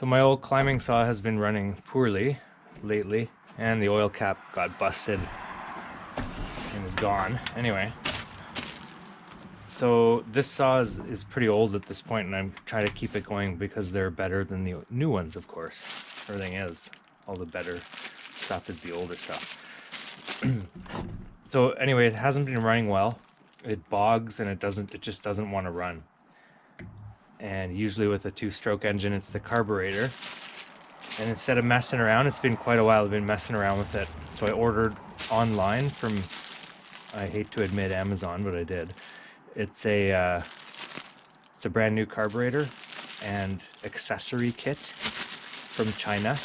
So my old climbing saw has been running poorly lately, and the oil cap got busted and is gone. Anyway, so this saw is pretty old at this point, and I'm trying to keep it going because they're better than the new ones, of course. Everything is. All the better stuff is the older stuff. So anyway, it hasn't been running well. It bogs and it just doesn't want to run. And usually with a 2-stroke engine, it's the carburetor. And instead of messing around, it's been quite a while I've been messing around with it. So I ordered online from, I hate to admit Amazon, but I did. It's a brand new carburetor and accessory kit from China.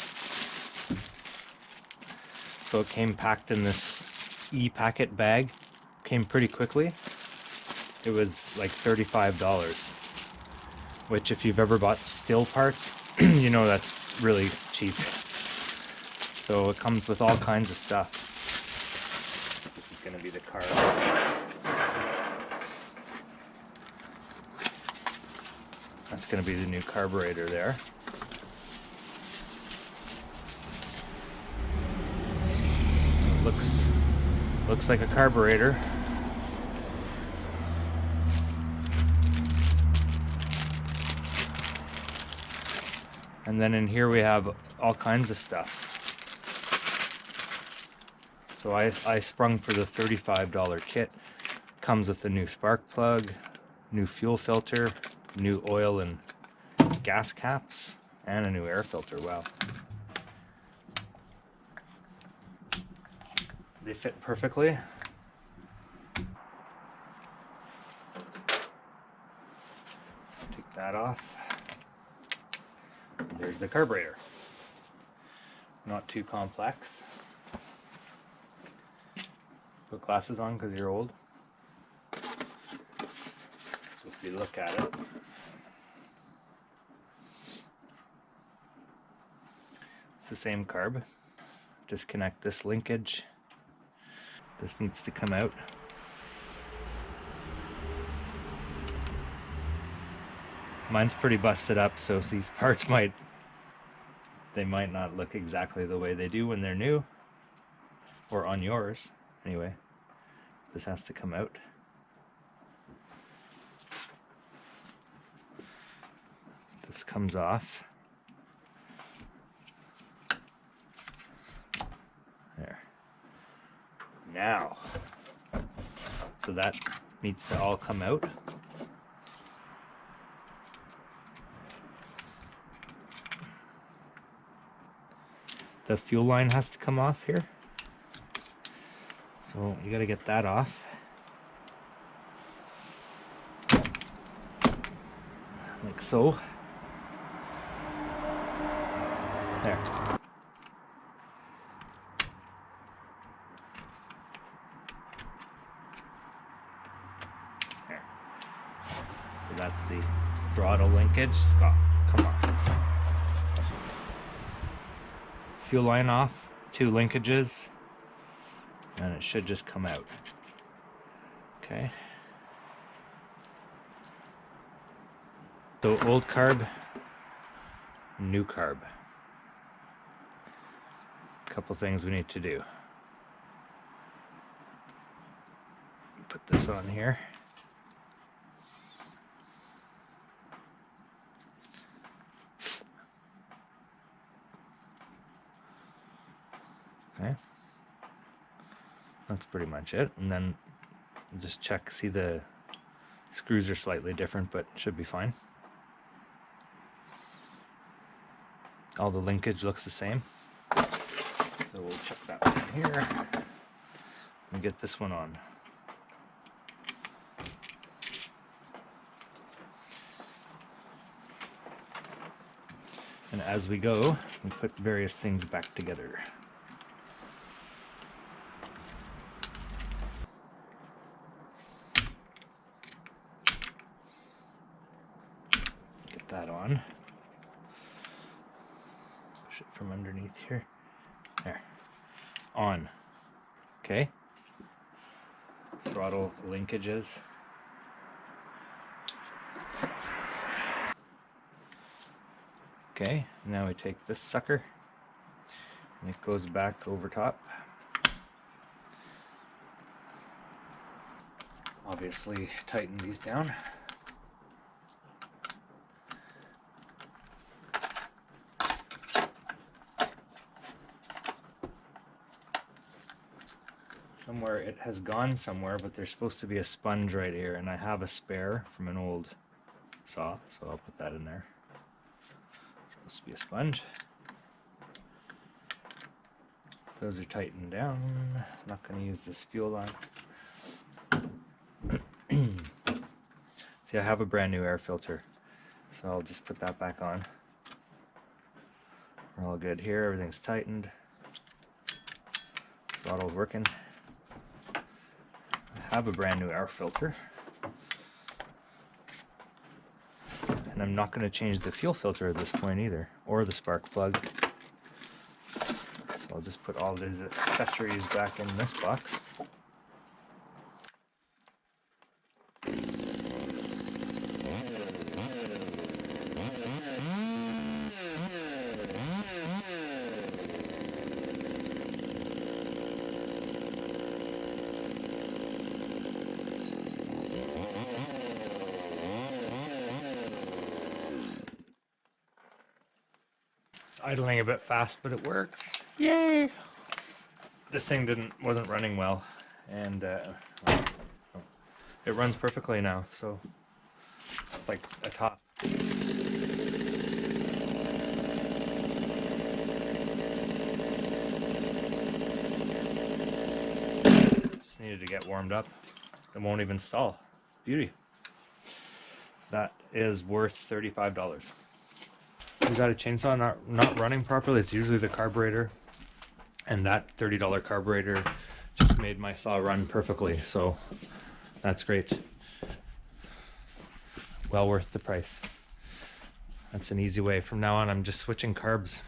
So it came packed in this e-packet bag. Came pretty quickly. It was like $35, which if you've ever bought stihl parts, you know that's really cheap. So it comes with all kinds of stuff. This is going to be the car. That's going to be the new carburetor there. Looks like a carburetor. And then in here we have all kinds of stuff. So I sprung for the $35 kit. Comes with a new spark plug, new fuel filter, new oil and gas caps, and a new air filter. Wow. They fit perfectly. Take that off. There's the carburetor. Not too complex. Put glasses on because you're old. So if you look at it, it's the same carb. Disconnect this linkage. This needs to come out. Mine's pretty busted up, so these parts might not look exactly the way they do when they're new, or on yours. Anyway, this has to come out. This comes off. There. Now, so that needs to all come out. The fuel line has to come off here. So you got to get that off. Like so. There. There. So that's the throttle linkage. It's got come off. Fuel line off, 2 linkages, and it should just come out. Okay. So old carb, new carb. A couple things we need to do. Put this on here. Okay, that's pretty much it. And then just check, see the screws are slightly different, but should be fine. All the linkage looks the same. So we'll check that one here and get this one on. And as we go, we put various things back together. Get that on. Push it from underneath here. There. On. Okay. Throttle linkages. Okay, now we take this sucker and it goes back over top. Obviously tighten these down. Somewhere it has gone somewhere, but there's supposed to be a sponge right here, and I have a spare from an old saw, so I'll put that in there. Supposed to be a sponge. Those are tightened down. Not going to use this fuel line. See, I have a brand new air filter, so I'll just put that back on. We're all good here. Everything's tightened. Throttle's working. I have a brand new air filter. And I'm not going to change the fuel filter at this point either, or the spark plug. So I'll just put all these accessories back in this box. It's idling a bit fast, but it works. Yay! This thing wasn't running well, and it runs perfectly now, so it's like a top. Just needed to get warmed up. It won't even stall. It's beauty. That is worth $35. You got a chainsaw not running properly, it's usually the carburetor, and that $30 carburetor just made my saw run perfectly, so that's great. Well worth the price. That's an easy way. From now on, I'm just switching carbs.